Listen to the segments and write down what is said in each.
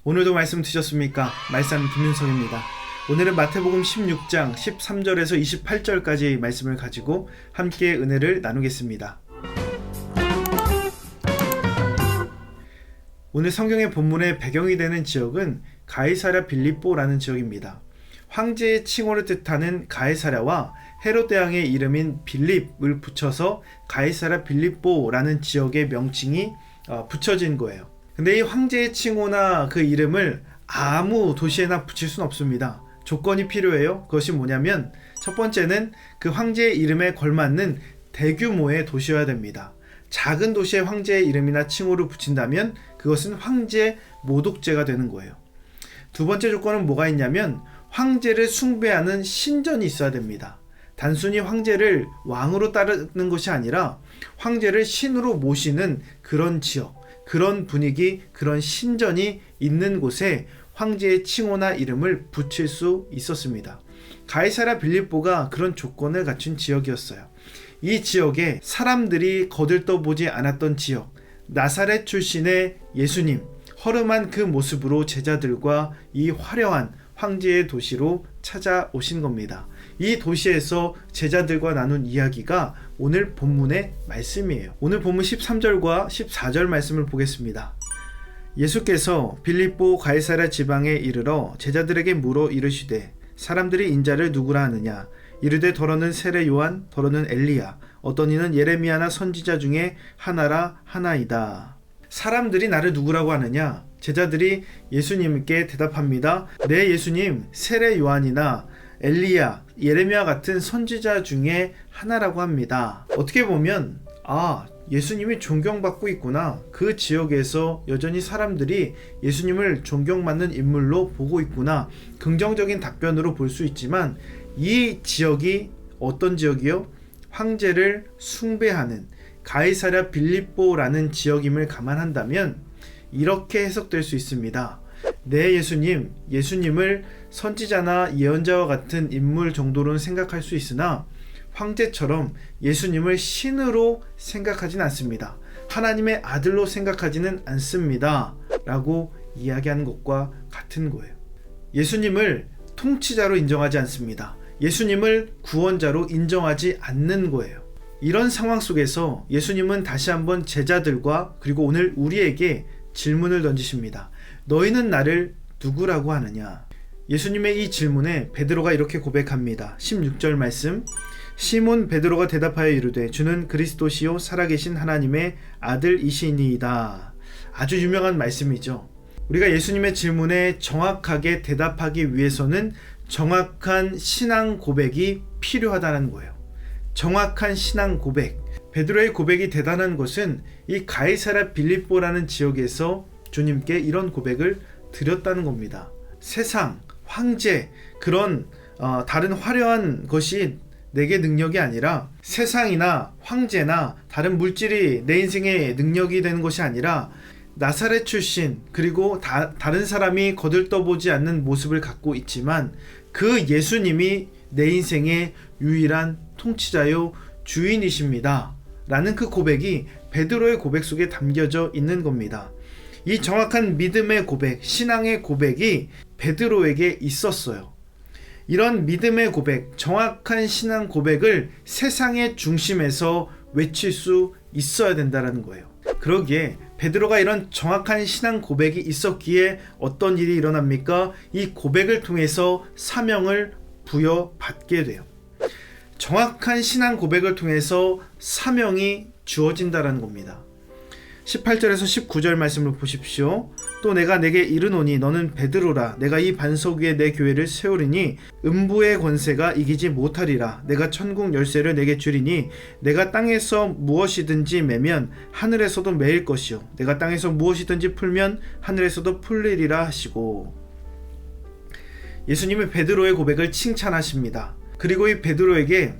오늘도 말씀 드셨습니까? 말씀 김윤석입니다. 오늘은 마태복음 16장 13절에서 28절까지 말씀을 가지고 함께 은혜를 나누겠습니다. 오늘 성경의 본문의 배경이 되는 지역은 가이사랴 빌립보라는 지역입니다. 황제의 칭호를 뜻하는 가이사랴와 헤롯 왕의 이름인 빌립을 붙여서 가이사랴 빌립보라는 지역의 명칭이 붙여진 거예요. 근데 이 황제의 칭호나 그 이름을 아무 도시에나 붙일 수는 없습니다. 조건이 필요해요. 그것이 뭐냐면 첫 번째는 그 황제의 이름에 걸맞는 대규모의 도시여야 됩니다. 작은 도시에 황제의 이름이나 칭호를 붙인다면 그것은 황제 모독죄가 되는 거예요. 두 번째 조건은 뭐가 있냐면 황제를 숭배하는 신전이 있어야 됩니다. 단순히 황제를 왕으로 따르는 것이 아니라 황제를 신으로 모시는 그런 지역, 그런 분위기, 그런 신전이 있는 곳에 황제의 칭호나 이름을 붙일 수 있었습니다. 가이사랴 빌립보가 그런 조건을 갖춘 지역이었어요. 이 지역에 사람들이 거들떠보지 않았던 지역, 나사렛 출신의 예수님, 허름한 그 모습으로 제자들과 이 화려한 황제의 도시로 찾아오신 겁니다. 이 도시에서 제자들과 나눈 이야기가 오늘 본문의 말씀이에요. 오늘 본문 13절과 14절 말씀을 보겠습니다. 예수께서 빌립보 가이사랴 지방에 이르러 제자들에게 물어 이르시되 사람들이 인자를 누구라 하느냐? 이르되 더러는 세례 요한, 더러는 엘리야, 어떤 이는 예레미야나 선지자 중에 하나라 하나이다. 사람들이 나를 누구라고 하느냐? 제자들이 예수님께 대답합니다. 네, 예수님, 세례 요한이나 엘리야, 예레미야 같은 선지자 중에 하나라고 합니다. 어떻게 보면 예수님이 존경받고 있구나. 그 지역에서 여전히 사람들이 예수님을 존경받는 인물로 보고 있구나. 긍정적인 답변으로 볼 수 있지만 이 지역이 어떤 지역이요? 황제를 숭배하는 가이사랴 빌립보라는 지역임을 감안한다면 이렇게 해석될 수 있습니다. 네, 예수님을 선지자나 예언자와 같은 인물 정도로는 생각할 수 있으나 황제처럼 예수님을 신으로 생각하진 않습니다. 하나님의 아들로 생각하지는 않습니다. 라고 이야기하는 것과 같은 거예요. 예수님을 통치자로 인정하지 않습니다. 예수님을 구원자로 인정하지 않는 거예요. 이런 상황 속에서 예수님은 다시 한번 제자들과 그리고 오늘 우리에게 질문을 던지십니다. 너희는 나를 누구라고 하느냐? 예수님의 이 질문에 베드로가 이렇게 고백합니다. 16절 말씀. 시몬 베드로가 대답하여 이르되 주는 그리스도시요 살아계신 하나님의 아들이시니이다. 아주 유명한 말씀이죠. 우리가 예수님의 질문에 정확하게 대답하기 위해서는 정확한 신앙 고백이 필요하다는 거예요. 정확한 신앙 고백. 베드로의 고백이 대단한 것은 이 가이사랴 빌립보라는 지역에서 주님께 이런 고백을 드렸다는 겁니다. 세상, 황제, 그런 다른 화려한 것이 내게 능력이 아니라 세상이나 황제나 다른 물질이 내 인생의 능력이 되는 것이 아니라 나사렛 출신 그리고 다른 사람이 거들떠보지 않는 모습을 갖고 있지만 그 예수님이 내 인생의 유일한 통치자요 주인이십니다. 라는 그 고백이 베드로의 고백 속에 담겨져 있는 겁니다. 이 정확한 믿음의 고백, 신앙의 고백이 베드로에게 있었어요. 이런 믿음의 고백, 정확한 신앙 고백을 세상의 중심에서 외칠 수 있어야 된다는 거예요. 그러기에 베드로가 이런 정확한 신앙 고백이 있었기에 어떤 일이 일어납니까? 이 고백을 통해서 사명을 부여받게 돼요. 정확한 신앙 고백을 통해서 사명이 주어진다는 겁니다. 18절에서 19절 말씀을 보십시오. 또 내가 내게 이르노니 너는 베드로라. 내가 이 반석 위에 내 교회를 세우리니 음부의 권세가 이기지 못하리라. 내가 천국 열쇠를 내게 주리니 내가 땅에서 무엇이든지 매면 하늘에서도 매일 것이요 내가 땅에서 무엇이든지 풀면 하늘에서도 풀리리라 하시고. 예수님이 베드로의 고백을 칭찬하십니다. 그리고 이 베드로에게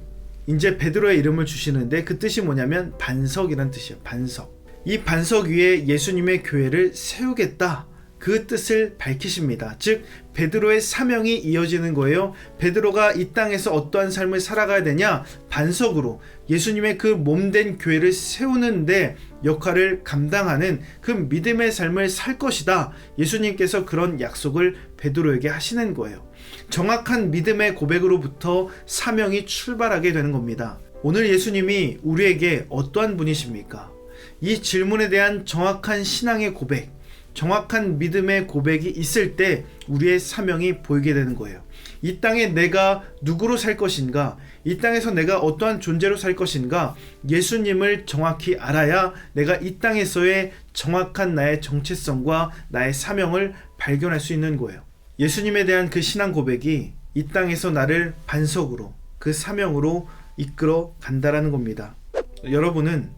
이제 베드로의 이름을 주시는데 그 뜻이 뭐냐면 반석이란 뜻이에요. 반석. 이 반석 위에 예수님의 교회를 세우겠다 그 뜻을 밝히십니다. 즉 베드로의 사명이 이어지는 거예요. 베드로가 이 땅에서 어떠한 삶을 살아가야 되냐? 반석으로 예수님의 그 몸된 교회를 세우는데 역할을 감당하는 그 믿음의 삶을 살 것이다. 예수님께서 그런 약속을 베드로에게 하시는 거예요. 정확한 믿음의 고백으로부터 사명이 출발하게 되는 겁니다. 오늘 예수님이 우리에게 어떠한 분이십니까? 이 질문에 대한 정확한 신앙의 고백, 정확한 믿음의 고백이 있을 때 우리의 사명이 보이게 되는 거예요. 이 땅에 내가 누구로 살 것인가? 이 땅에서 내가 어떠한 존재로 살 것인가? 예수님을 정확히 알아야 내가 이 땅에서의 정확한 나의 정체성과 나의 사명을 발견할 수 있는 거예요. 예수님에 대한 그 신앙 고백이 이 땅에서 나를 반석으로 그 사명으로 이끌어 간다라는 겁니다. 여러분은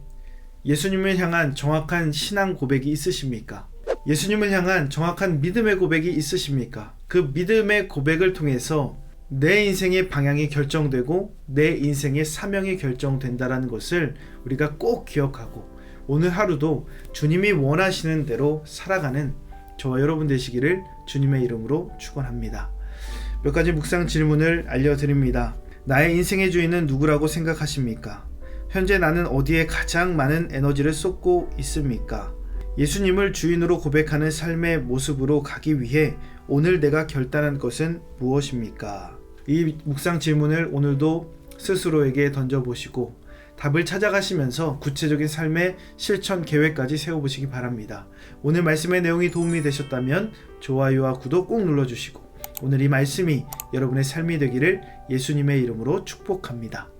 예수님을 향한 정확한 신앙 고백이 있으십니까? 예수님을 향한 정확한 믿음의 고백이 있으십니까? 그 믿음의 고백을 통해서 내 인생의 방향이 결정되고 내 인생의 사명이 결정된다는 것을 우리가 꼭 기억하고 오늘 하루도 주님이 원하시는 대로 살아가는 저와 여러분 되시기를 주님의 이름으로 축원합니다. 몇 가지 묵상 질문을 알려드립니다. 나의 인생의 주인은 누구라고 생각하십니까? 현재 나는 어디에 가장 많은 에너지를 쏟고 있습니까? 예수님을 주인으로 고백하는 삶의 모습으로 가기 위해 오늘 내가 결단한 것은 무엇입니까? 이 묵상 질문을 오늘도 스스로에게 던져보시고 답을 찾아가시면서 구체적인 삶의 실천 계획까지 세워보시기 바랍니다. 오늘 말씀의 내용이 도움이 되셨다면 좋아요와 구독 꼭 눌러주시고 오늘 이 말씀이 여러분의 삶이 되기를 예수님의 이름으로 축복합니다.